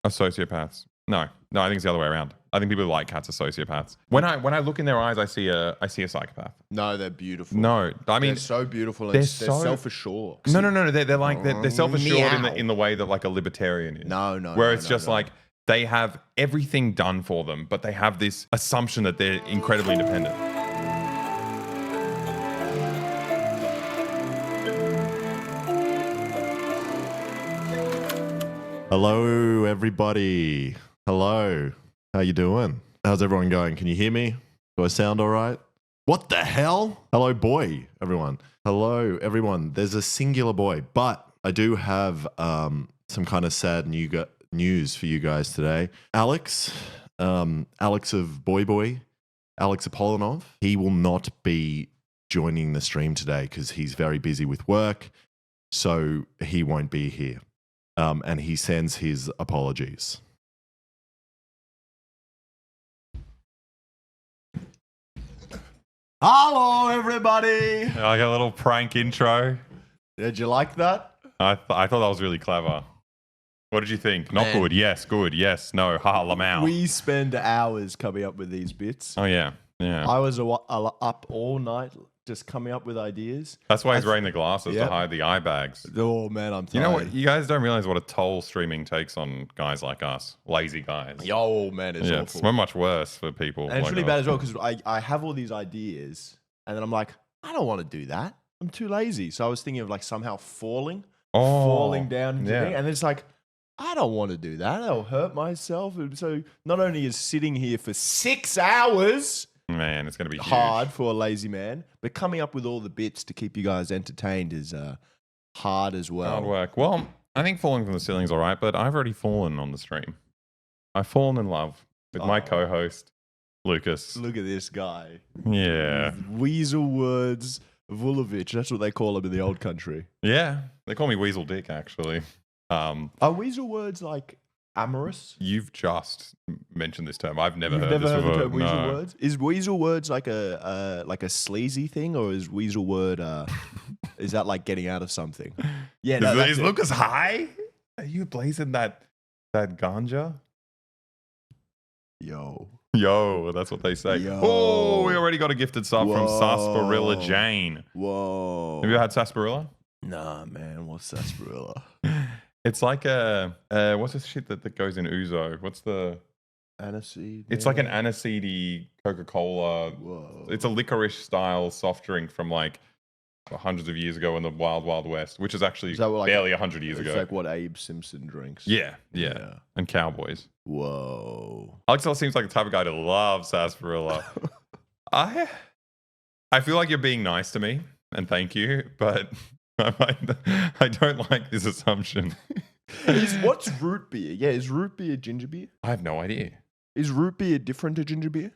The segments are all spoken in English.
Of sociopaths. No, I think it's the other way around. I think people who like cats are sociopaths. When I look in their eyes, I see a psychopath. No, they're beautiful. No, I mean they're so beautiful. They're They're self-assured. No. They're like they're self-assured Meow. in the way that like a libertarian is. No. Where it's just like they have everything done for them, but they have this assumption that they're incredibly independent. Hello, everybody. Hello. How you doing? How's everyone going? Can you hear me? Do I sound all right? What the hell? Hello, boy, everyone. Hello, everyone. There's a singular boy, but I do have some kind of sad news for you guys today. Alex of Boy, Alex Apollinov, he will not be joining the stream today because he's very busy with work, so he won't be here. And he sends his apologies. Hello, everybody. Like a little prank intro. Did you like that? I thought that was really clever. What did you think? Not good. Yes. Good. Yes. No. Ha. Lamau. We spend hours coming up with these bits. Oh yeah. Yeah. I was up all night just coming up with ideas. That's why he's wearing the glasses to hide the eye bags. Oh man, I'm tired. You know what? You guys don't realize what a toll streaming takes on guys like us, lazy guys. Yo, man, it's awful. It's so much worse for people. And it's like really us. bad as well because I have all these ideas and then I'm like, I don't want to do that. I'm too lazy. So I was thinking of like somehow falling down into me, and it's like, I don't want to do that. I'll hurt myself. And so not only is sitting here for 6 hours. Man, it's going to be hard huge. for a lazy man, but coming up with all the bits to keep you guys entertained is hard as well. Hard work. Well, I think falling from the ceiling's all right, but I've already fallen on the stream. I've fallen in love with my co-host, Lucas. Look at this guy. Yeah. Weasel Words Vulovic. That's what they call him in the old country. Yeah. They call me Weasel Dick, actually. Are weasel words like amorous? You've just mentioned this term. I've never You've heard never this heard before. the term weasel words? Is weasel words like a sleazy thing, or is weasel word is that like getting out of something? Yeah, no, Is Lucas high? Are you blazing that ganja? Yo, that's what they say. Yo. Oh, we already got a gifted sub from Whoa. Sarsaparilla Jane. Whoa. Have you ever had sarsaparilla? Nah, man. What's sarsaparilla? It's like what's this shit that goes in ouzo? What's the Aniseed? It's like an aniseedy Coca-Cola. Whoa. It's a licorice style soft drink from like hundreds of years ago in the wild, wild west, which is actually barely 100 years ago. It's like what Abe Simpson drinks. Yeah. And cowboys. Whoa. Aleksa seems like the type of guy to love sarsaparilla. I feel like you're being nice to me, and thank you, but I don't like this assumption. What's root beer? Yeah, is root beer ginger beer? I have no idea. Is root beer different to ginger beer?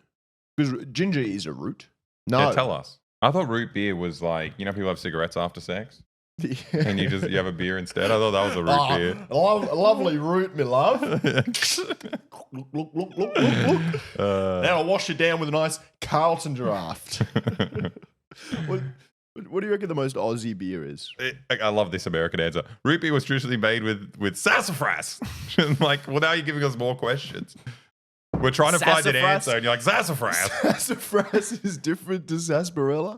Because ginger is a root. No. Yeah, tell us. I thought root beer was like, people have cigarettes after sex, and you have a beer instead. I thought that was a root beer. Lovely root, me love. Look. Now I'll wash it down with a nice Carlton draft. What do you reckon the most Aussie beer is? I love this American answer. Root beer was traditionally made with sassafras. Like, well, now you're giving us more questions. We're trying to find an answer, and you're like, sassafras. Sassafras is different to sarsaparilla?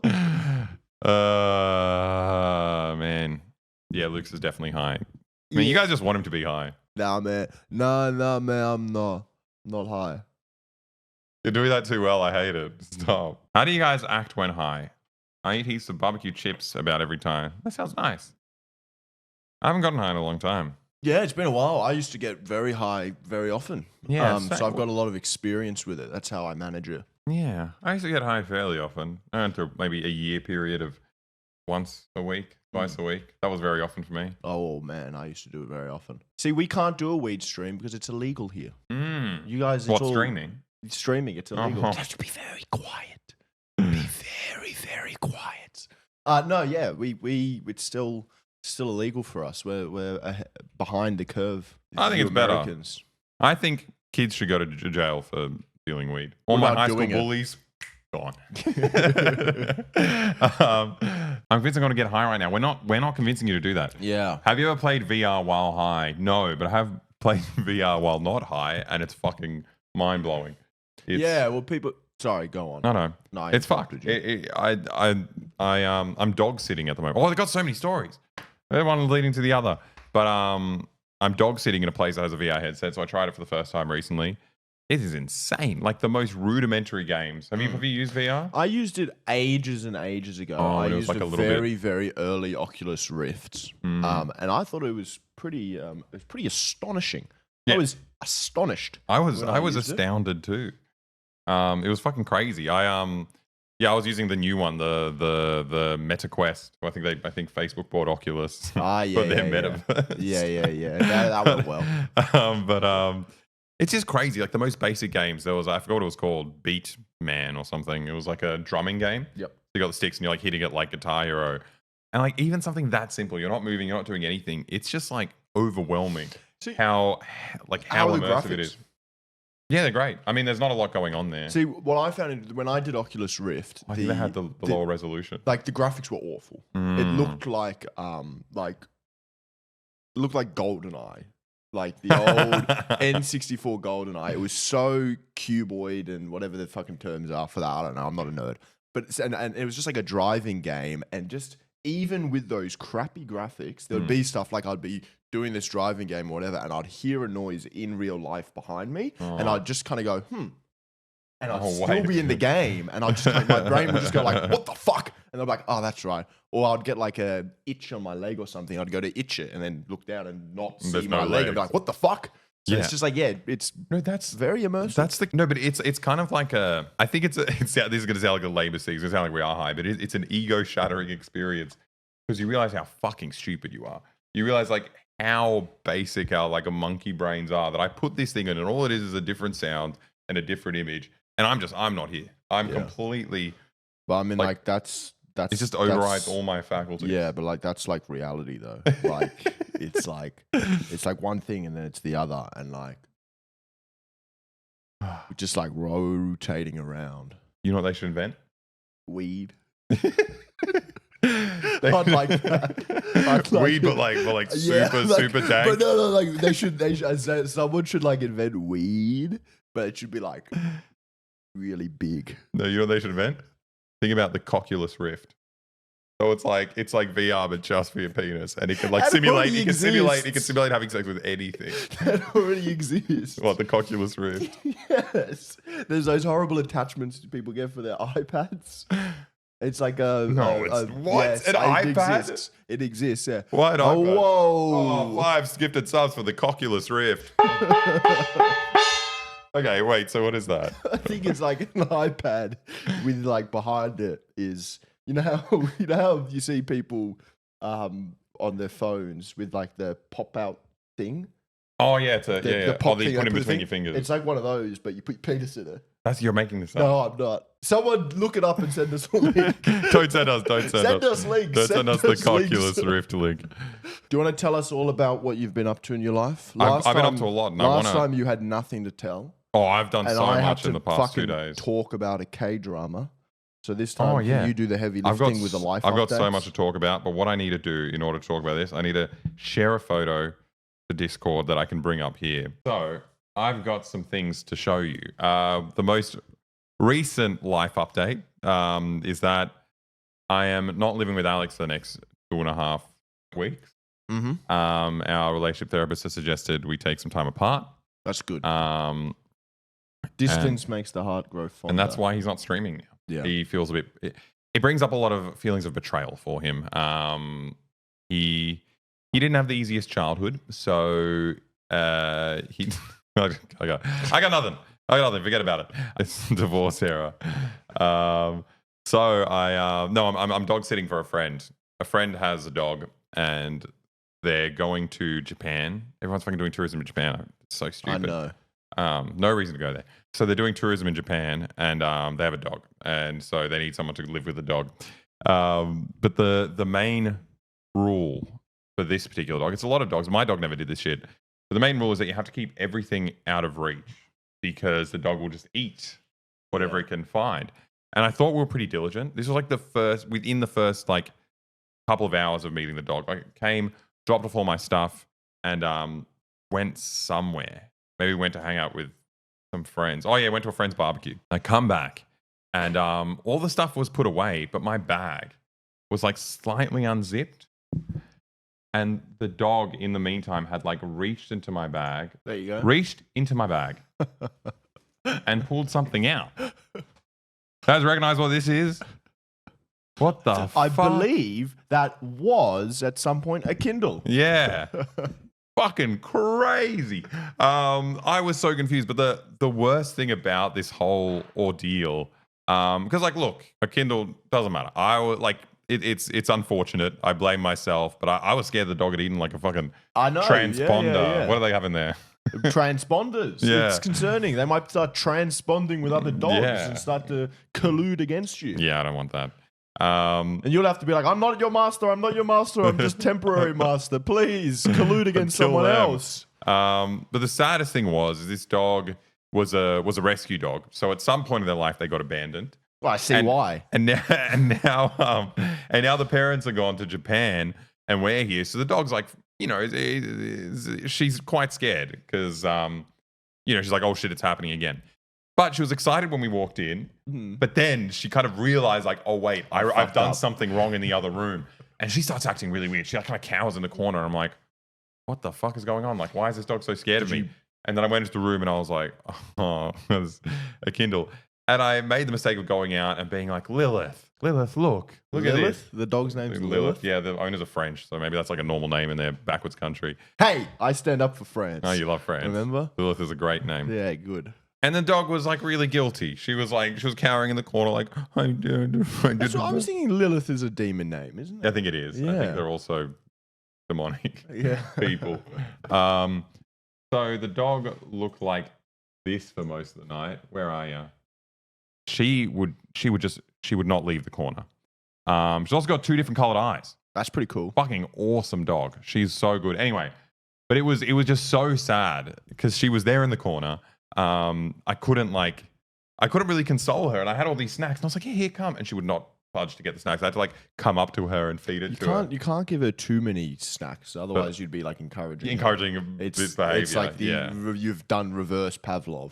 Man. Yeah, Lucas is definitely high. I mean, you guys just want him to be high. Nah, man. Nah, man, I'm not high. You're doing that too well. I hate it. Stop. How do you guys act when high? I eat heaps of barbecue chips about every time. That sounds nice. I haven't gotten high in a long time. Yeah, it's been a while. I used to get very high very often. Yeah, so I've got a lot of experience with it. That's how I manage it. Yeah, I used to get high fairly often. I went through maybe a year period of once a week, twice a week. That was very often for me. Oh, man, I used to do it very often. See, we can't do a weed stream because it's illegal here. You guys, it's all streaming? Streaming, it's illegal. Oh. You have to be very quiet. Be very, very quiet. No, yeah, it's still illegal for us. We're behind the curve. I think it's Americans. better. I think kids should go to jail for dealing weed. All my high school bullies, gone. I'm convinced I'm going to get high right now. We're not convincing you to do that. Yeah. Have you ever played VR while high? No, but I have played VR while not high, and it's fucking mind blowing. Yeah, well, people. Sorry, go on. No, it's fucked. I'm dog sitting at the moment. Oh, they've got so many stories. One leading to the other. But I'm dog sitting in a place that has a VR headset, so I tried it for the first time recently. It is insane. Like the most rudimentary games. Have you used VR? I used it ages and ages ago. I used like a very, very early Oculus Rift, and I thought it was pretty astonishing. Yeah. I was astonished. I was astounded too. It was fucking crazy. I was using the new one, the Meta Quest. I think Facebook bought Oculus for their metaverse. Yeah. That went well. It's just crazy. Like the most basic games, I forgot what it was called, Beat Man or something. It was like a drumming game. Yep. You got the sticks and you're like hitting it like Guitar Hero. And like even something that simple, you're not moving, you're not doing anything. It's just like overwhelming how immersive it is. Yeah, they're great. I mean, there's not a lot going on there. See, what I found when I did Oculus Rift, I think they had the lower resolution. Like the graphics were awful. It looked like GoldenEye. Like the old N64 GoldenEye. It was so cuboid and whatever the fucking terms are for that. I don't know. I'm not a nerd. But and it was just like a driving game. And just even with those crappy graphics, there would be stuff like I'd be doing this driving game or whatever, and I'd hear a noise in real life behind me, and I'd just kind of go, and I'd still be in the game, and I'd just my brain would just go like, what the fuck? And I'm like, oh, that's right. Or I'd get like a itch on my leg or something. I'd go to itch it and then look down and not see my leg. I'd be like, what the fuck? So it's just like, that's very immersive. But it's kind of like I think this is going to sound like a labor thing. It's going to sound like we are high, but it's an ego shattering experience because you realize how fucking stupid you are. You realize like how basic our like a monkey brains are, that I put this thing in and all it is a different sound and a different image. And I'm not here. I'm completely. But I mean, like that's it just overrides all my faculties. Yeah, but like that's like reality though. Like it's like one thing and then it's the other, and like just like rotating around. You know what they should invent? Weed. I'd like that. Weed, but like super dank. But no, like they should someone should like invent weed, but it should be like really big. No, you know what they should invent? Think about the Coculus Rift. So it's like VR, but just for your penis, and it can like simulate. It can simulate having sex with anything. That already exists. What, the Coculus Rift? Yes. There's those horrible attachments people get for their iPads. It's like an iPad? It exists, yeah. What? Oh, whoa. 5 gifted subs for the Coculus Rift. Okay, wait, so what is that? I think it's like an iPad with like behind it is, you know how you see people on their phones with like the pop out thing? Oh yeah, the pop thing, you put in between your fingers. It's like one of those, but you put your penis in it. You're making this up. No, I'm not. Someone look it up and send us a link. Don't send us links. Don't send us the Coculus Rift link. Do you want to tell us all about what you've been up to in your life? I've been up to a lot. Last time you had nothing to tell. Oh, I've done so much in the past 2 days. Talk about a K-drama. So this time, can you do the heavy lifting with the life I've got updates? so much to talk about, but what I need to do in order to talk about this, I need to share a photo to Discord that I can bring up here. So I've got some things to show you. The most recent life update is that I am not living with Alex for the next 2.5 weeks. Mm-hmm. Our relationship therapist has suggested we take some time apart. That's good. Distance makes the heart grow fonder. And that's why he's not streaming now. Yeah. He feels a bit... It brings up a lot of feelings of betrayal for him. He didn't have the easiest childhood, so he... I got nothing. Forget about it. It's divorce era. So I'm dog sitting for a friend. A friend has a dog, and they're going to Japan. Everyone's fucking doing tourism in Japan. It's so stupid. I know. No reason to go there. So they're doing tourism in Japan, and they have a dog, and so they need someone to live with the dog. But the main rule for this particular dog, it's a lot of dogs. My dog never did this shit. But the main rule is that you have to keep everything out of reach because the dog will just eat whatever it can find. And I thought we were pretty diligent. This was like within the first like couple of hours of meeting the dog. I came, dropped off all my stuff, and went somewhere. Maybe went to hang out with some friends. Oh yeah, went to a friend's barbecue. I come back and all the stuff was put away, but my bag was like slightly unzipped. And the dog in the meantime had like reached into my bag. There you go. Reached into my bag and pulled something out. Guys, recognize what this is? What the fuck? I believe that was at some point a Kindle. Yeah. Fucking crazy. I was so confused, but the worst thing about this whole ordeal, because like, look, a Kindle doesn't matter. I was like, it's unfortunate. I blame myself, but I was scared the dog had eaten like a fucking transponder. Yeah. What do they have in there? Transponders. Yeah. It's concerning. They might start transponding with other dogs and start to collude against you. Yeah, I don't want that. And you'll have to be like, I'm not your master. I'm not your master. I'm just temporary master. Please collude against someone else. But the saddest thing was this dog was a rescue dog. So at some point in their life, they got abandoned. Well, I see why. And now the parents are gone to Japan, and we're here. So the dog's like, she's quite scared because, she's like, oh shit, it's happening again. But she was excited when we walked in. But then she kind of realized, like, oh wait, I've done something wrong in the other room, and she starts acting really weird. She like kind of cowers in the corner. I'm like, what the fuck is going on? Like, why is this dog so scared of me? And then I went into the room and I was like, oh, it was a Kindle. And I made the mistake of going out and being like, Lilith, look at this. The dog's name's Lilith. Yeah, the owners are French, so maybe that's like a normal name in their backwards country. Hey, I stand up for France. Oh, you love France. Remember? Lilith is a great name. Yeah, good. And the dog was like really guilty. She was cowering in the corner, like, I did. That's what I was thinking. Lilith is a demon name, isn't it? I think it is. Yeah. I think they're also demonic people. So the dog looked like this for most of the night. Where are you? She would not leave the corner. She's also got 2 different colored eyes. That's pretty cool. Fucking awesome dog. She's so good. Anyway, but it was just so sad because she was there in the corner. I couldn't really console her, and I had all these snacks, and I was like, yeah, here, come. And she would not budge to get the snacks. I had to like come up to her and feed it to her. You can't give her too many snacks, otherwise you'd be like encouraging this behavior. It's like you've done reverse Pavlov.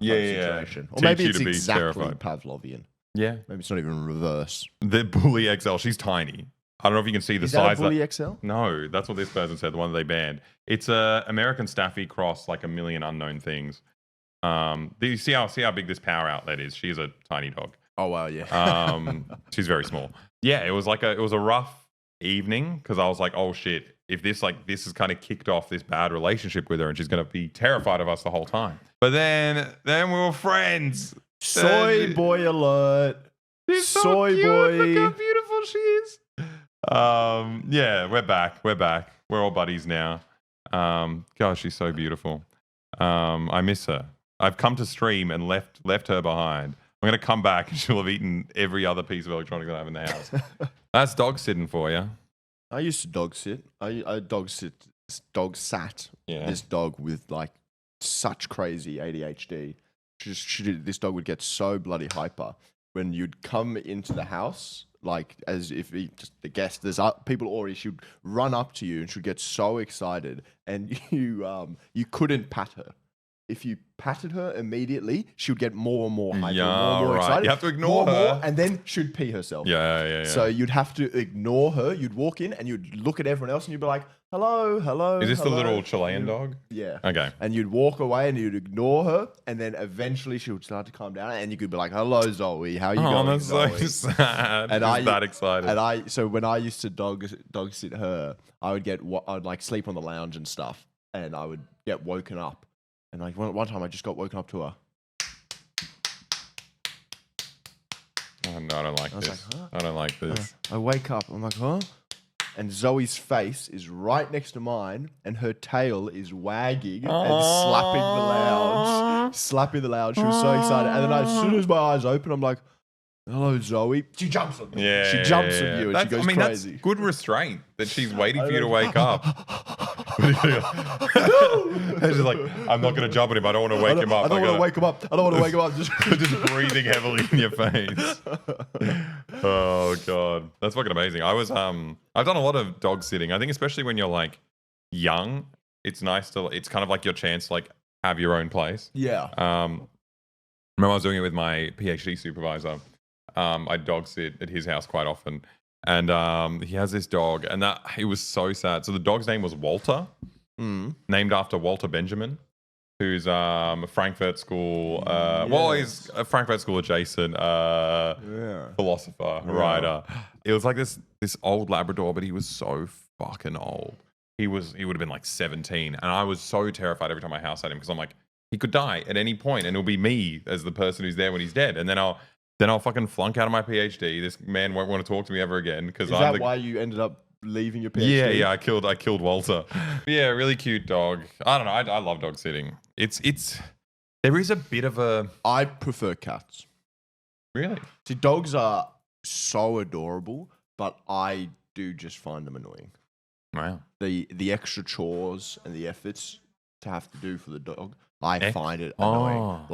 Situation. Or Teach maybe you it's to be exactly terrified. Pavlovian. Yeah. Maybe it's not even reverse. The Bully XL, she's tiny. I don't know if you can see the Is size. That a Bully XL? No, that's what this person said, the one that they banned. It's a American Staffy cross, like a million unknown things. You see how big this power outlet is? She's a tiny dog. Oh wow, yeah. She's very small. Yeah, it was a rough evening because I was like, oh shit, if this has kind of kicked off this bad relationship with her, and she's gonna be terrified of us the whole time. But then we were friends. Soy boy alert. She's so Soy cute. boy. Look how beautiful she is. Yeah, we're back. We're all buddies now. Gosh, she's so beautiful. I miss her. I've come to stream and left her behind. I'm gonna come back and she'll have eaten every other piece of electronics that I have in the house. That's dog sitting for you. I used to dog sit. I dog sat this dog with like such crazy ADHD. This dog would get so bloody hyper when you'd come into the house, like as if just the guest. There's people already. She'd run up to you and she'd get so excited, and you couldn't pat her. If you patted her immediately, she would get more and more hyper, more and more excited. You have to ignore her. and then she'd pee herself. Yeah. So you'd have to ignore her. You'd walk in and you'd look at everyone else and you'd be like, hello. Is this hello. the little Chilean dog? Yeah. Okay. And you'd walk away and you'd ignore her, and then eventually she would start to calm down, and you could be like, hello, Zoe, how are you going, that's Zoe? so sad. And She's that excited. So when I used to dog sit her, I'd like sleep on the lounge and stuff, and I would get woken up. And like one time I just got woken up to her. Oh, no, I don't like this. Like, huh? I don't like this. I wake up, I'm like, huh? And Zoe's face is right next to mine, and her tail is wagging and slapping the lounge. She was so excited. And then as soon as my eyes open, I'm like, hello, Zoe. She jumps on me. Yeah, she jumps on you and she goes crazy. That's good restraint that she's waiting for you to wake up. And she's like, I'm not going to jump at him. I don't want to wake him up. I don't want to wake him up. I don't want to wake him up. Just breathing heavily in your face. Oh God, that's fucking amazing. I've done a lot of dog sitting. I think especially when you're like young it's nice to. It's kind of like your chance to like have your own place. Yeah. Remember I was doing it with my PhD supervisor. I dog sit at his house quite often, and he has this dog, and that it was so sad. So the dog's name was Walter, named after Walter Benjamin, who's a Frankfurt School. Well, he's a Frankfurt School adjacent philosopher, writer. It was like this old Labrador, but he was so fucking old. He would have been like 17, and I was so terrified every time my house had him because I'm like, he could die at any point, and it'll be me as the person who's there when he's dead, and then I'll fucking flunk out of my PhD. This man won't want to talk to me ever again because Is that why you ended up leaving your PhD? Yeah. I killed Walter. Yeah, really cute dog. I don't know. I love dog sitting. It's there is a bit of a. I prefer cats. Really? See, dogs are so adorable, but I do just find them annoying. Wow. The extra chores and the efforts to have to do for the dog, I find it annoying.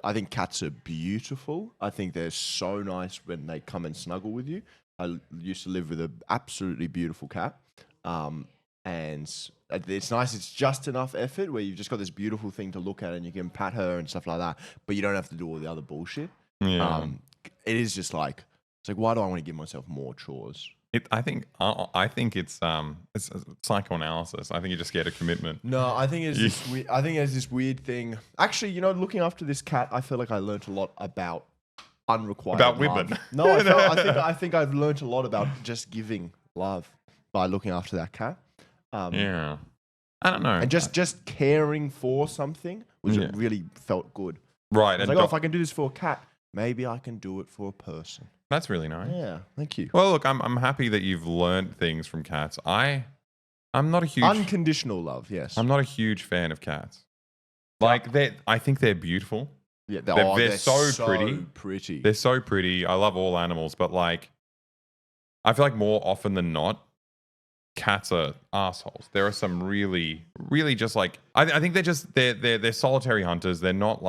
I think cats are beautiful. I think they're so nice when they come and snuggle with you. I used to live with an absolutely beautiful cat. And it's nice. It's just enough effort where you've just got this beautiful thing to look at and you can pat her and stuff like that, but you don't have to do all the other bullshit. Yeah. It is just like, it's like, why do I want to give myself more chores? I think it's psychoanalysis. I think you're just scared of commitment. No, I think it's this weird thing. Actually, looking after this cat, I feel like I learned a lot about unrequited about love. women. No, I think I've learned a lot about just giving love by looking after that cat. Yeah, I don't know, and just caring for something was really felt good. Right, and if I can do this for a cat, maybe I can do it for a person. That's really nice. Yeah, thank you. Well, look, I'm happy that you've learned things from cats. I'm not a huge unconditional love. Yes, I'm not a huge fan of cats. Like I think they're beautiful. Yeah, they're so pretty. They're so pretty. I love all animals, but like, I feel like more often than not, cats are assholes. There are some really, really just like I think they're solitary hunters. They're not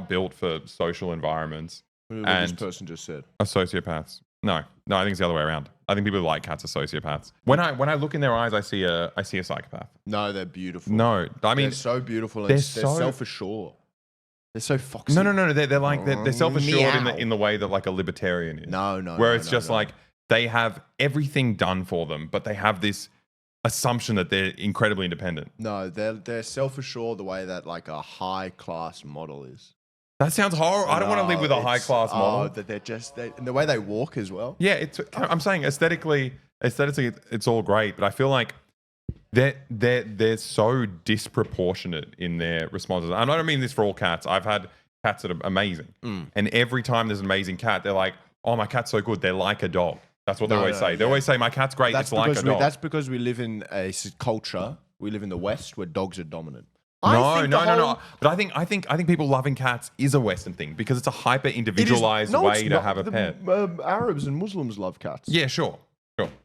built for social environments. What this person just said. Are sociopaths? No, I think it's the other way around. I think people who like cats are sociopaths. When I look in their eyes, I see a psychopath. No, they're beautiful. No, I mean they're so beautiful. They're self-assured. They're so foxy. No. They're self-assured in the way that like a libertarian is. No. Where it's just like they have everything done for them, but they have this assumption that they're incredibly independent. No, they're self-assured the way that like a high-class model is. That sounds horrible. I don't want to live with a high-class model. That and the way they walk as well. Yeah, I'm saying aesthetically, it's all great, but I feel like they're so disproportionate in their responses. I don't mean this for all cats. I've had cats that are amazing, and every time there's an amazing cat, they're like, "Oh, my cat's so good. They're like a dog." That's what they always say. They always say, "My cat's great. It's like a dog." That's because we live in a culture. We live in the West where dogs are dominant. No. But I think people loving cats is a Western thing because it's a hyper individualized way to have a pet. Arabs and Muslims love cats. Yeah, sure.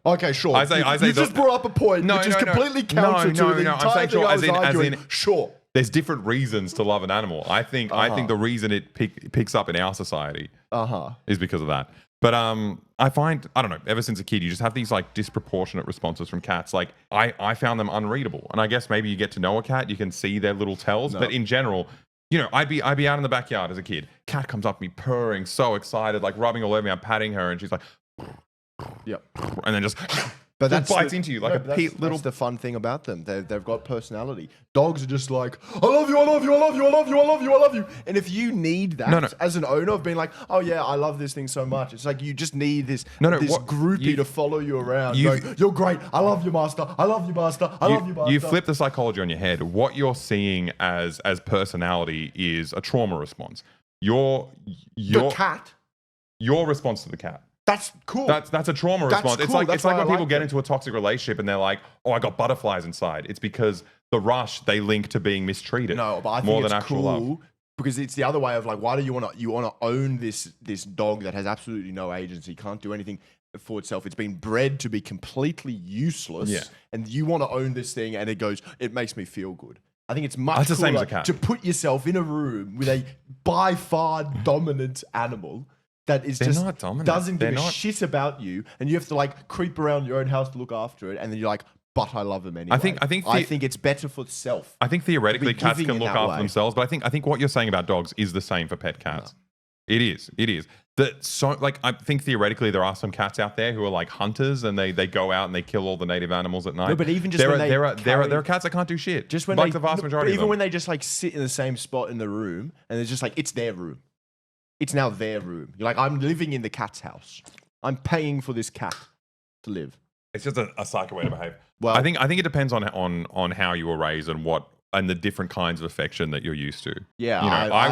Okay, sure. I say you just brought up a point which is completely counter to the entire thing I was arguing. Sure. There's different reasons to love an animal. I think the reason it picks up in our society is because of that. But I find, I don't know, ever since a kid, you just have these like disproportionate responses from cats. Like I found them unreadable. And I guess maybe you get to know a cat, you can see their little tells. No. But in general, I'd be out in the backyard as a kid. Cat comes up to me purring, so excited, like rubbing all over me. I'm patting her and she's like, yep. And then just bites into you like little. That's the fun thing about them. They've got personality. Dogs are just like, I love you, I love you, I love you, I love you, I love you, I love you. And if you need that as an owner of being like, oh yeah, I love this thing so much. It's like you just need this groupie to follow you around. You're great. I love you, master. I love you, master. I love you, master. You flip the psychology on your head. What you're seeing as personality is a trauma response. The cat. Your response to the cat. That's cool. That's a trauma response. Cool. It's like when people get into a toxic relationship and they're like, "Oh, I got butterflies inside." It's because the rush they link to being mistreated. No, but I think more it's than actual cool love. Because it's the other way of like, why do you want to own this dog that has absolutely no agency, can't do anything for itself. It's been bred to be completely useless, and you want to own this thing, and it makes me feel good. I think it's much cooler to put yourself in a room with a by far dominant animal that is doesn't give a shit about you, and you have to like creep around your own house to look after it, and then you're like, but I love them anyway. I think it's better for self. I think theoretically cats giving can in look that after way. themselves, but I think what you're saying about dogs is the same for pet cats. No. It is. I think theoretically there are some cats out there who are like hunters and they go out and they kill all the native animals at night. No, but even just there when are cats that can't do shit. just when like they, the vast majority of even them. when they just like sit in the same spot in the room and it's just like it's their room. It's now their room. You're like, I'm living in the cat's house. I'm paying for this cat to live. It's just a psycho way to behave. Well, I think it depends on how you were raised and the different kinds of affection that you're used to. Yeah, you know, I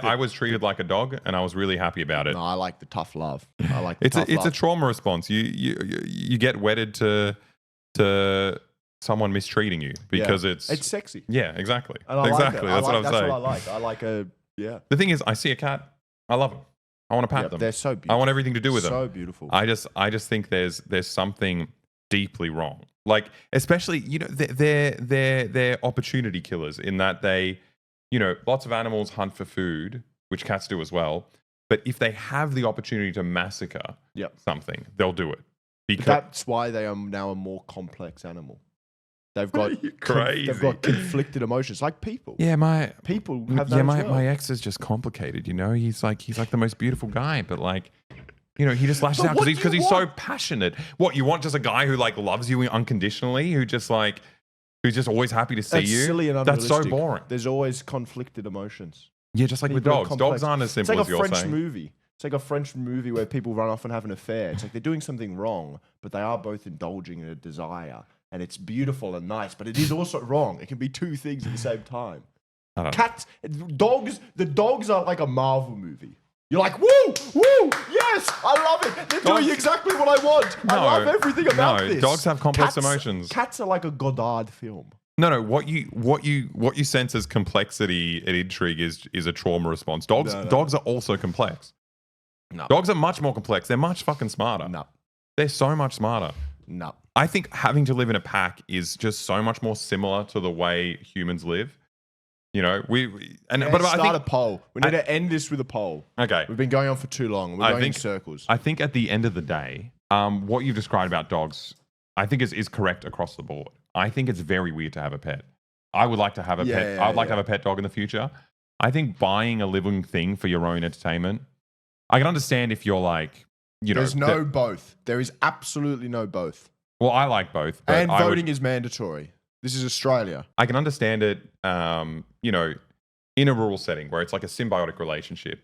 I was treated like a dog, and I was really happy about it. No, I like the tough love. I like it's a trauma response. You get wedded to someone mistreating you because it's sexy. Yeah, exactly. And Exactly. That's what I'm saying. That's what I like. I like The thing is, I see a cat, I love them. I want to pat them. They're so beautiful. I want everything to do with them. So beautiful. I just think there's something deeply wrong. Like, especially, they're opportunity killers in that they, lots of animals hunt for food, which cats do as well. But if they have the opportunity to massacre something, they'll do it. Because that's why they are now a more complex animal. They've got crazy. They've got conflicted emotions, like people. Yeah, People have that as well. my ex is just complicated. He's like the most beautiful guy, but like, he just lashes out because he's so passionate. What you want? Just a guy who like loves you unconditionally, who's just always happy to see That's you. Silly and That's so unrealistic. boring. There's always conflicted emotions. Yeah, just like with People are dogs. complex. Dogs aren't as simple as It's like you're a French saying. movie. It's like a French movie where people run off and have an affair. It's like they're doing something wrong, but they are both indulging in a desire. And it's beautiful and nice, but it is also wrong. It can be two things at the same time. I don't know. Cats, dogs, the dogs are like a Marvel movie. You're like, woo, yes, I love it. They're doing exactly what I want. I love everything about this. Dogs have complex emotions. Cats are like a Godard film. No. What you sense as complexity and intrigue is a trauma response. Dogs are also complex. No. Dogs are much more complex. They're much fucking smarter. No. They're so much smarter. No. I think having to live in a pack is just so much more similar to the way humans live. But I think a poll. We need to end this with a poll. Okay. We've been going on for too long. We're going in circles. I think at the end of the day, what you've described about dogs, I think is correct across the board. I think it's very weird to have a pet. I would like to have a pet. I would like to have a pet dog in the future. I think buying a living thing for your own entertainment, I can understand if you're like, There's no both. There is absolutely no both. Well, I like both. But and voting is mandatory. This is Australia. I can understand it, in a rural setting where it's like a symbiotic relationship,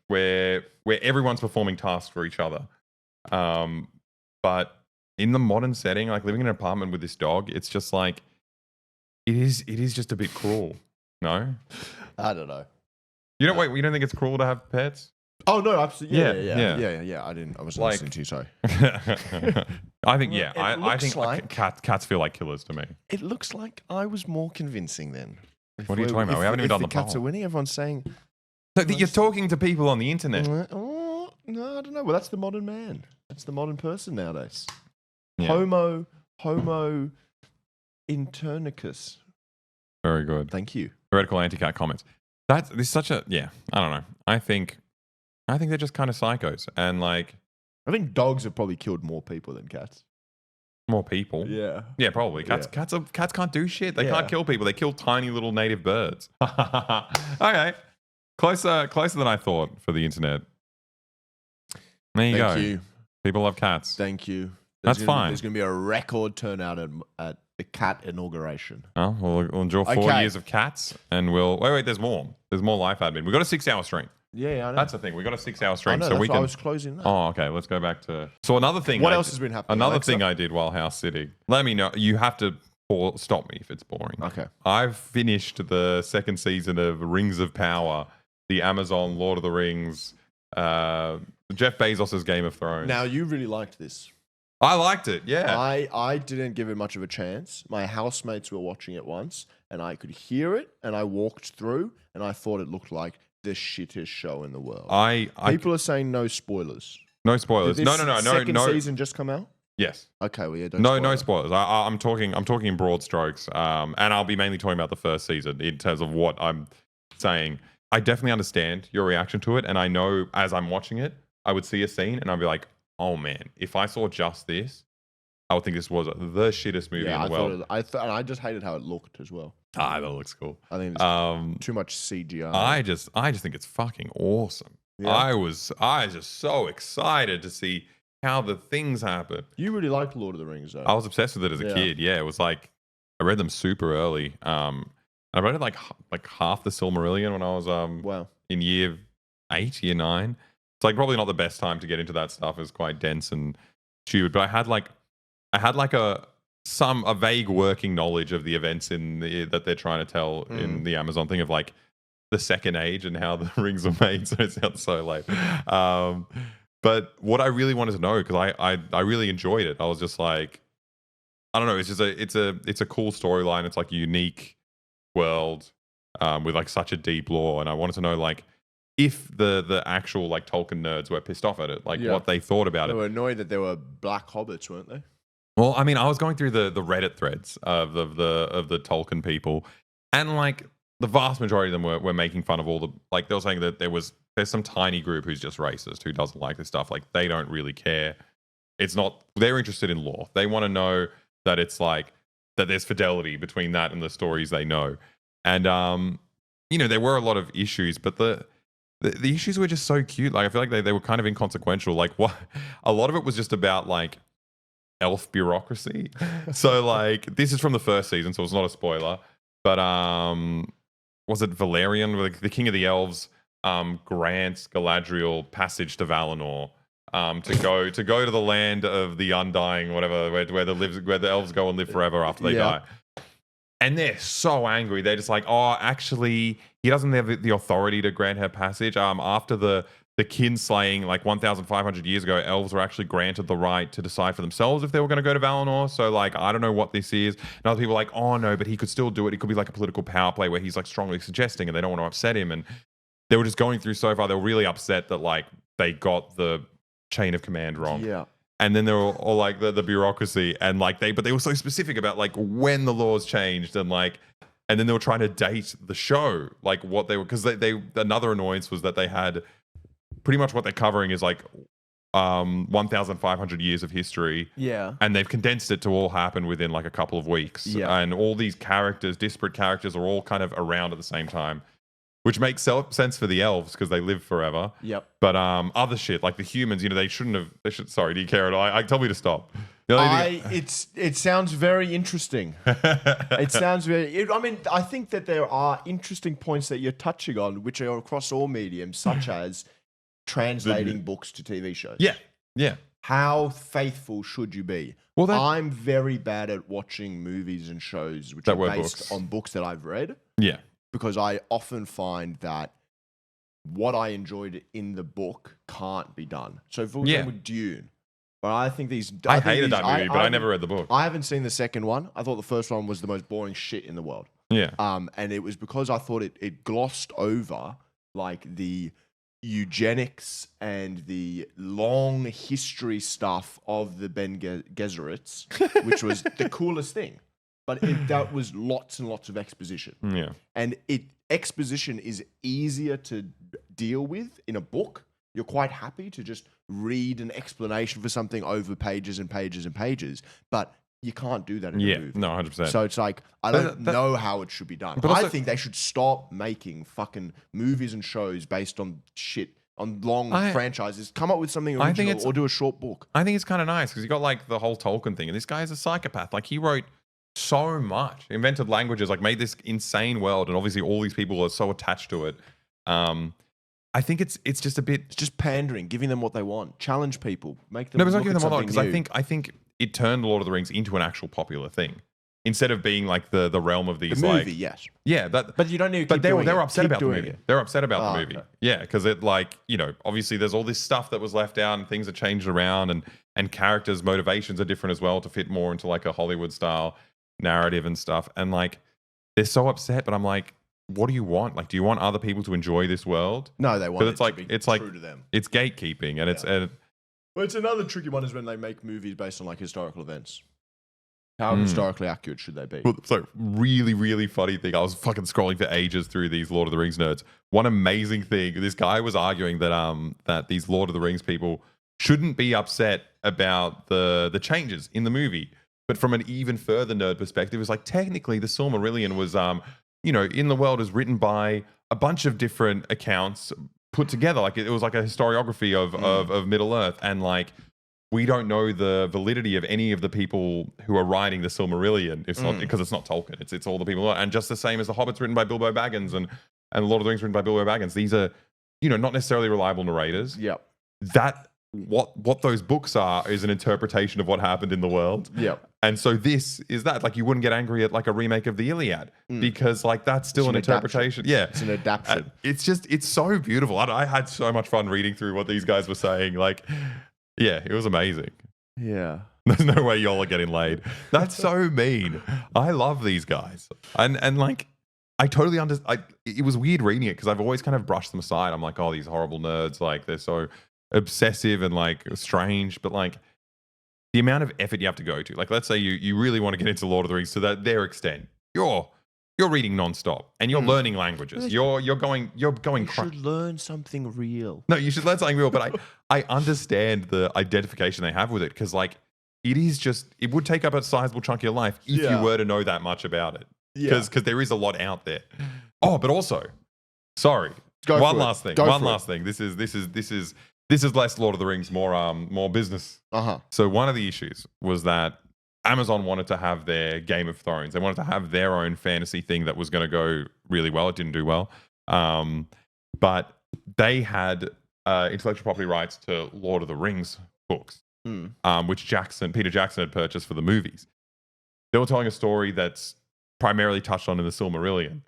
where everyone's performing tasks for each other. But in the modern setting, like living in an apartment with this dog, it's just like, it is just a bit cruel. No? I don't know. You don't think it's cruel to have pets? Oh no, absolutely. Yeah. I wasn't listening to you. Sorry. I think I think like- cats feel like killers to me. It looks like I was more convincing then. What are you talking about? We haven't even done the cats poll. are winning. Everyone's saying. So you're talking to people on the internet. Oh no, I don't know. Well, that's the modern man. That's the modern person nowadays. Yeah. Homo internicus. Very good. Thank you. Heretical anti-cat comments. This is such a I don't know. I think they're just kind of psychos, and like I think dogs have probably killed more people than cats. more people. Yeah, probably. Cats can't do shit. They can't kill people. They kill tiny little native birds. Okay, closer than I thought for the internet. There you go. Thank you. People love cats. Thank you. That's fine. There's going to be a record turnout at the cat inauguration. Oh, we'll enjoy 4 years of cats, and we'll wait. There's more. There's more life admin. We got a 6-hour stream. Yeah, I know. That's the thing. We got a 6-hour stream, I know, so we can. I was closing that. Oh, okay. Let's go back to. So another thing. What else has been happening? Another Aleksa? thing I did while house sitting. Let me know. You have to stop me if it's boring. Okay. I've finished the second season of Rings of Power, the Amazon Lord of the Rings, Jeff Bezos' Game of Thrones. Now you really liked this. I liked it. Yeah. I didn't give it much of a chance. My housemates were watching it once, and I could hear it, and I walked through, and I thought it looked like the shittest show in the world. People are saying no spoilers. No spoilers. Did this second no. season just come out? Yes. Okay. Well, yeah. No spoilers. I'm talking in broad strokes, and I'll be mainly talking about the first season in terms of what I'm saying. I definitely understand your reaction to it, and I know as I'm watching it, I would see a scene, and I'd be like, "Oh man, if I saw just this, I would think this was the shittest movie in the world. And I just hated how it looked as well. That looks cool. I think it's too much CGI. I just think it's fucking awesome. Yeah. I was just so excited to see how the things happen. You really liked Lord of the Rings, though. I was obsessed with it as a kid. Yeah, it was like I read them super early. And I read it like half the Silmarillion when I was in year 8, year 9. It's like probably not the best time to get into that stuff. It was quite dense and stupid. But I had a vague working knowledge of the events that they're trying to tell in the Amazon thing of like the Second Age and how the rings were made. So it sounds so late. But what I really wanted to know, because I really enjoyed it. I was just like, I don't know. It's just it's a cool storyline. It's like a unique world with like such a deep lore, and I wanted to know like if the actual like Tolkien nerds were pissed off at it, like what they thought about it. They were annoyed that there were black hobbits, weren't they? Well, I mean, I was going through the Reddit threads of the Tolkien people, and like the vast majority of them were making fun of all the, like they were saying that there's some tiny group who's just racist, who doesn't like this stuff. Like they don't really care. It's not, they're interested in lore. They want to know that it's like, that there's fidelity between that and the stories they know. And, there were a lot of issues, but the issues were just so cute. Like I feel like they were kind of inconsequential. Like what, a lot of it was just about like elf bureaucracy. So like, this is from the first season, so it's not a spoiler, but, was it Valerian, the king of the elves, grants Galadriel passage to Valinor, to go to the land of the undying, whatever, where the elves go and live forever after they die. And they're so angry. They're just like, oh, actually, he doesn't have the authority to grant her passage. After the kinslaying, like 1,500 years ago, elves were actually granted the right to decide for themselves if they were going to go to Valinor. So, like, I don't know what this is. And other people are like, oh, no, but he could still do it. It could be like a political power play where he's, like, strongly suggesting and they don't want to upset him. And they were just going through so far. They were really upset that, like, they got the chain of command wrong. Yeah. And then they were all, like, the bureaucracy. And, like, but they were so specific about, like, when the laws changed and, like, and then they were trying to date the show, like, what they were, because they another annoyance was that they had pretty much what they're covering is like 1,500 years of history. Yeah. And they've condensed it to all happen within like a couple of weeks. Yeah. And all these characters, disparate characters, are all kind of around at the same time, which makes sense for the elves because they live forever. Yep. But other shit, like the humans, they should, sorry, do you care at all? I tell me to stop. It sounds very interesting. It sounds very, I think that there are interesting points that you're touching on, which are across all mediums, such as translating books to TV shows. Yeah, yeah. How faithful should you be? Well, I'm very bad at watching movies and shows which are based on books that I've read. Yeah. Because I often find that what I enjoyed in the book can't be done. So for example, Dune. But I think I hated that movie, but I never read the book. I haven't seen the second one. I thought the first one was the most boring shit in the world. Yeah. And it was because I thought it glossed over like the eugenics and the long history stuff of the Bene Gesserits, which was the coolest thing. But that was lots and lots of exposition. Yeah. And exposition is easier to deal with in a book. You're quite happy to just read an explanation for something over pages and pages and pages. But you can't do that in a movie. No, 100%. So it's like, I don't know how it should be done. But I think they should stop making fucking movies and shows based on shit, on long franchises. Come up with something original or do a short book. I think it's kind of nice because you got like the whole Tolkien thing. And this guy is a psychopath. Like he wrote so much, invented languages, like made this insane world. And obviously all these people are so attached to it. I think it's just a bit... It's just pandering, giving them what they want. Challenge people. Make them No, but it's not giving them what they want because I think it turned Lord of the Rings into an actual popular thing instead of being like the realm of these the movie, yes. Yeah, but you don't need to but they were upset about the movie. It. They were upset about the movie. Okay. Yeah, because it like, obviously there's all this stuff that was left out and things are changed around and characters' motivations are different as well to fit more into like a Hollywood style narrative and stuff. And like they're so upset, but I'm like, what do you want? Like, do you want other people to enjoy this world? No, they want it to be true to them. It's gatekeeping, and Well, it's another tricky one is when they make movies based on like historical events. How historically accurate should they be? Well, so really, really funny thing. I was fucking scrolling for ages through these Lord of the Rings nerds. One amazing thing. This guy was arguing that that these Lord of the Rings people shouldn't be upset about the changes in the movie. But from an even further nerd perspective, it's like technically the Silmarillion was, in the world is written by a bunch of different accounts put together. Like it was like a historiography of Middle Earth, and like we don't know the validity of any of the people who are writing the Silmarillion. It's not because it's not Tolkien. It's all the people, and just the same as the Hobbit's written by Bilbo Baggins and Lord of the Rings written by Bilbo Baggins. These are, not necessarily reliable narrators. Yep. That what those books are is an interpretation of what happened in the world. Yep. And so this is that. Like you wouldn't get angry at like a remake of the Iliad because like that's still an interpretation. Yeah. It's an adaptation. It's so beautiful. I had so much fun reading through what these guys were saying. Like, yeah, it was amazing. Yeah. There's no way y'all are getting laid. That's so mean. I love these guys. And like, I totally understand. It was weird reading it because I've always kind of brushed them aside. I'm like, oh, these horrible nerds. Like they're so obsessive and like strange. But like the amount of effort you have to go to, like let's say you really want to get into Lord of the Rings to their extent. You're reading nonstop and you're learning languages. You're going. You should learn something real. No, you should learn something real. But I understand the identification they have with it because like it would take up a sizable chunk of your life if you were to know that much about it. Because there is a lot out there. Oh, but also, sorry. One last thing. This is less Lord of the Rings, more business. So one of the issues was that Amazon wanted to have their Game of Thrones. They wanted to have their own fantasy thing that was going to go really well. It didn't do well. But they had intellectual property rights to Lord of the Rings books, which Peter Jackson had purchased for the movies. They were telling a story that's primarily touched on in the Silmarillion.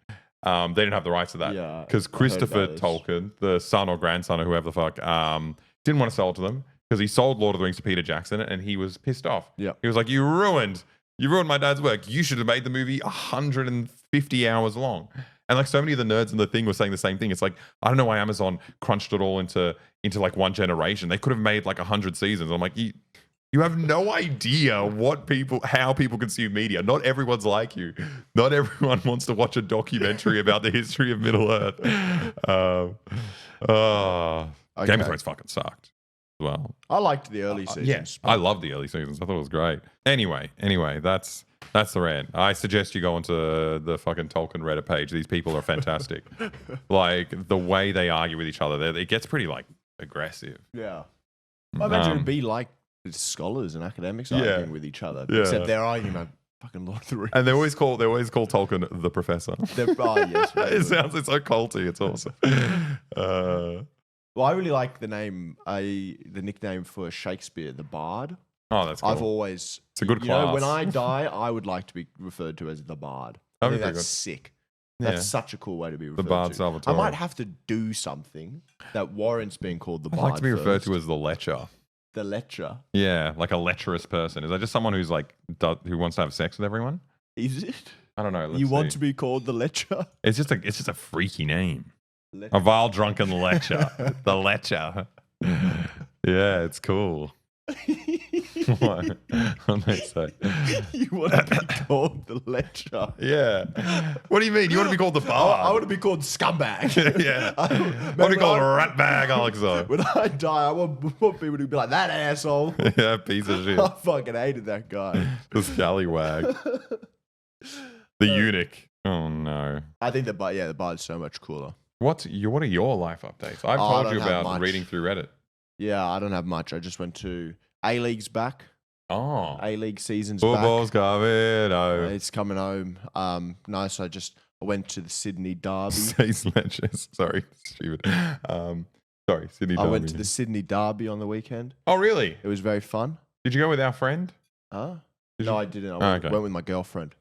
They didn't have the rights to that because Christopher Tolkien, the son or grandson or whoever the fuck, didn't want to sell it to them because he sold Lord of the Rings to Peter Jackson and he was pissed off. He was like, you ruined my dad's work. You should have made the movie 150 hours long. And like so many of the nerds in the thing were saying the same thing. It's like, I don't know why Amazon crunched it all into like one generation. They could have made like 100 seasons. I'm like, you have no idea how people consume media. Not everyone's like you. Not everyone wants to watch a documentary about the history of Middle Earth. Game of Thrones fucking sucked as well. I liked the early seasons. Yes, I loved the early seasons. I thought it was great. Anyway, that's the rant. I suggest you go onto the fucking Tolkien Reddit page. These people are fantastic. Like the way they argue with each other, it gets pretty like aggressive. Yeah. I imagine it'd be like scholars and academics arguing with each other, except they're arguing about fucking Lord of the Rings. And they always call Tolkien the professor. Yes, it's so culty. It's awesome. Well, I really like the nickname for Shakespeare, the Bard. Oh, that's cool. It's a good class. When I die, I would like to be referred to as the Bard. I think that's sick. That's such a cool way to be referred to. The Bard to. Salvatore. I might have to do something that warrants being called the Bard. I'd like to be referred to as the Lecher. The Lecher? Yeah, like a lecherous person. Is that just someone who's like who wants to have sex with everyone? Is it? I don't know. You want to be called the Lecher? It's just a freaky name. A vile drunken Lecher. The Lecher. Yeah, it's cool. What? What they say? You want to be called the Lecher? Yeah. What do you mean? You want to be called the Bard? I want to be called Scumbag. Yeah. I want to be called Ratbag, Aleksa. When I die, I want people to be like, that asshole. Yeah, piece of shit. I fucking hated that guy. The scallywag. The eunuch. Oh, no. I think the Bard's so much cooler. What are your life updates? I've told you about reading through Reddit. Yeah, I don't have much. I just went to A-League's back. Oh. A-League season's Football's back. coming home. It's coming home. Nice. I went to the Sydney Derby. Sorry, stupid. Sydney Derby. I went to the Sydney Derby on the weekend. Oh, really? It was very fun. Did you go with our friend? No, I didn't. I went with my girlfriend.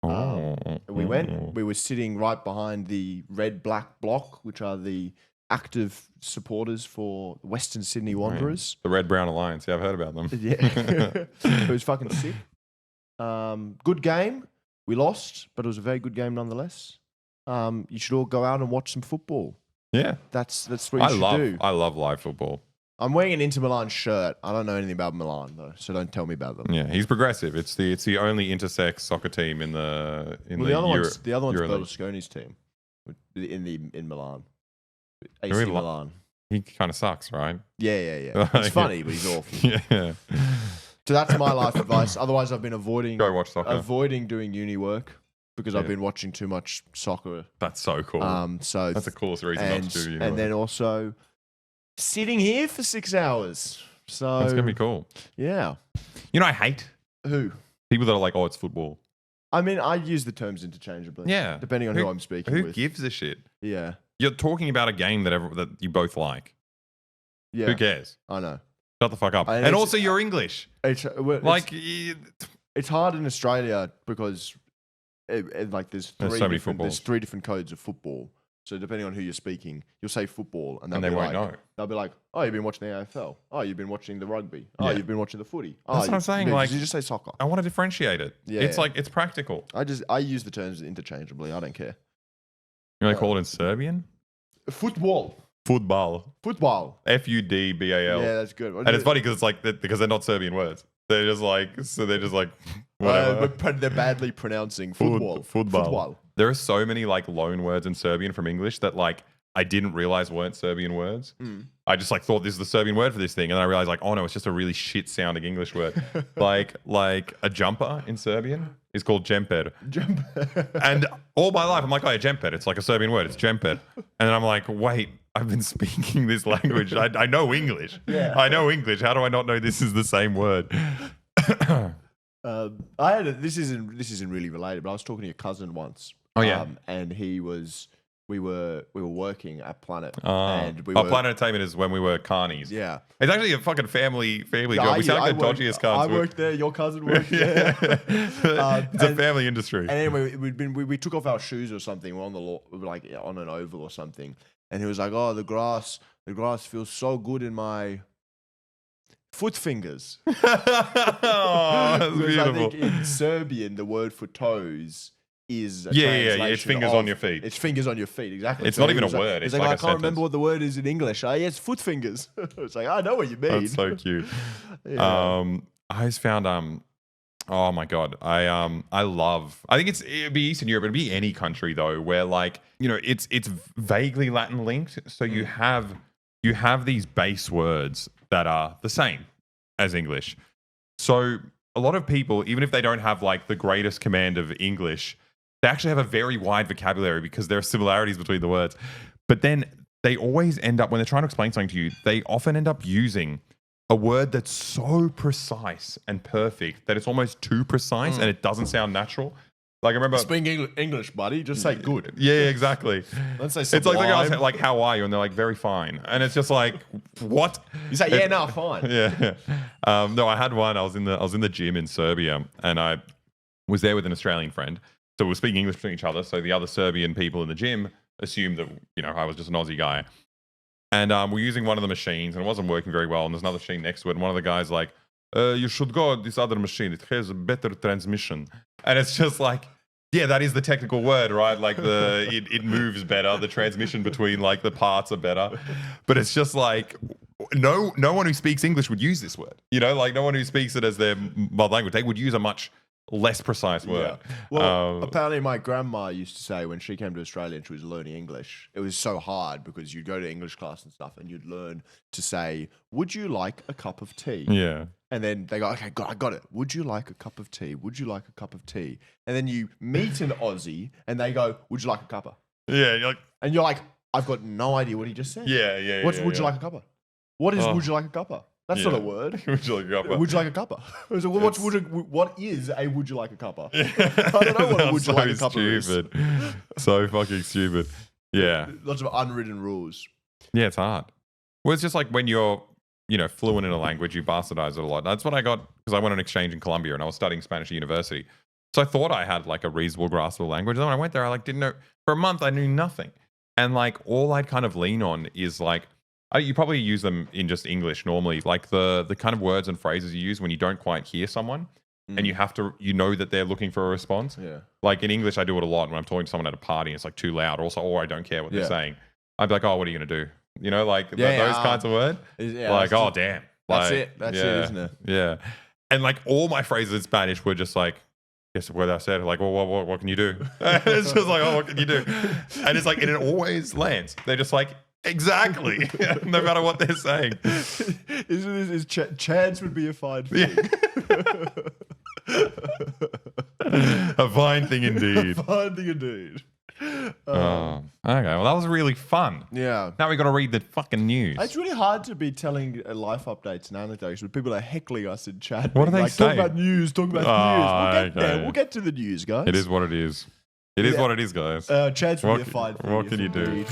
We went. We were sitting right behind the red-black block, which are the active supporters for Western Sydney Wanderers. The Red Brown Alliance. Yeah, I've heard about them. Yeah, it was fucking sick. Good game. We lost, but it was a very good game nonetheless. You should all go out and watch some football. Yeah, that's what you should do. I love live football. I'm wearing an Inter Milan shirt. I don't know anything about Milan though, so don't tell me about them. Yeah, he's progressive. It's the only intersex soccer team in the other one's Berlusconi's team in Milan. AC Milan. he kind of sucks, right? Yeah. He's funny, but he's awful. Yeah. So that's my life advice. Otherwise, I've been avoiding Go watch soccer. doing uni work because I've been watching too much soccer. That's so cool. So that's the coolest reason not to do uni and work. then also sitting here for 6 hours. So That's gonna be cool. Yeah. You know, I hate Who? people that are like, "Oh, it's football." I mean, I use the terms interchangeably. Yeah, depending on who I'm speaking with. Who gives a shit? Yeah. You're talking about a game that you both like. Yeah. Who cares? I know. Shut the fuck up. And also, you're English. It's hard in Australia because there's three different codes of football. So depending on who you're speaking, you'll say football, and they won't know. They'll be like, "Oh, you've been watching the AFL. Oh, you've been watching the rugby. Oh, you've been watching the footy." That's what I'm saying. Like, you just say soccer. I want to differentiate it. Yeah, it's like it's practical. I use the terms interchangeably. I don't care. You want to call it in Serbian? Football. Football. FUDBAL. Yeah, that's good. And it's funny because it's like because they're not Serbian words. They're just like whatever. But they're badly pronouncing football. Football. There are so many like loan words in Serbian from English that like I didn't realize weren't Serbian words. I just like thought this is the Serbian word for this thing, and then I realized like, oh no, it's just a really shit sounding English word. like a jumper in Serbian is called jemper. And all my life I'm like, oh yeah, jemper. It's like a Serbian word. It's jemper. And then I'm like, wait, I've been speaking this language. I know English. Yeah. I know English. How do I not know this is the same word? This isn't really related, but I was talking to your cousin once. Oh yeah, and we were working at Planet, and Planet Entertainment is when we were carnies. Yeah, it's actually a fucking family job. We sound like the dodgiest cars. I worked there. Your cousin worked there. It's a family industry. And anyway, we took off our shoes or something. We're on the we were like on an oval or something, and he was like, "Oh, the grass feels so good in my foot fingers." That's beautiful. I think in Serbian, the word for toes is it's fingers on your feet. It's fingers on your feet, exactly. It's not even a word. It's like I can't remember what the word is in English. It's foot fingers. It's like, I know what you mean. That's so cute. Yeah. I just found oh my god, I think it'd be Eastern Europe. It'd be any country though where like it's vaguely Latin linked. So you have these base words that are the same as English. So a lot of people, even if they don't have like the greatest command of English, they actually have a very wide vocabulary because there are similarities between the words. But then they always end up, when they're trying to explain something to you, they often end up using a word that's so precise and perfect that it's almost too precise and it doesn't sound natural. Like I remember speak English, buddy. Just say good. Yeah, exactly. Let's say it's like how are you? And they're like very fine. And it's just like what? You say yeah, no, fine. Yeah. No, I had one. I was in the gym in Serbia, and I was there with an Australian friend. So we were speaking English to each other. So the other Serbian people in the gym assumed that I was just an Aussie guy. And we're using one of the machines, and it wasn't working very well. And there's another machine next to it, and one of the guys like, you should go this other machine. It has a better transmission. And it's just like, yeah, that is the technical word, right? Like it moves better. The transmission between like the parts are better. But it's just like no one who speaks English would use this word. Like no one who speaks it as their mother language. They would use a much less precise word. Yeah. Well, apparently my grandma used to say when she came to Australia and she was learning English, it was so hard because you'd go to English class and stuff and you'd learn to say, "Would you like a cup of tea?" Yeah. And then they go, "Okay, I got it. Would you like a cup of tea? Would you like a cup of tea?" And then you meet an Aussie and they go, "Would you like a cuppa?" Yeah. You're like, I've got no idea what he just said. Yeah. Would you like a cuppa? What is would you like a cuppa? That's not a word. Would you like a cuppa? Would you like a cuppa? So what is a would you like a cuppa? I don't know what a would you like a cuppa is. So fucking stupid. Yeah. Lots of unwritten rules. Yeah, it's hard. Well, it's just like when you're fluent in a language, you bastardize it a lot. That's what I got because I went on exchange in Colombia and I was studying Spanish at university. So I thought I had like a reasonable grasp of the language. And then when I went there, I like didn't know. For a month, I knew nothing. And like all I'd kind of lean on is like, you probably use them in just English normally, like the kind of words and phrases you use when you don't quite hear someone and you have to, that they're looking for a response. Yeah. Like in English, I do it a lot when I'm talking to someone at a party and it's like too loud or I don't care what they're saying. I'd be like, oh, what are you going to do? Those kinds of words. Yeah, like, oh, damn. That's like, it. That's it, isn't it? Yeah. And like all my phrases in Spanish were just like, guess what I said? Like, well, what can you do? It's just like, oh, what can you do? And it's like, and it always lands. They're just like, Exactly. No matter what they're saying. Chance would be a fine thing. A fine thing indeed. Fine thing indeed. Okay, well, that was really fun. Yeah. Now we got to read the fucking news. It's really hard to be telling life updates and anecdotes when people are heckling us in chat. What do they say? Talk about news, talk about news. We'll get there. Okay. We'll get to the news, guys. It is what it is. It is what it is, guys. Chance would be a fine thing. What can you do? Indeed.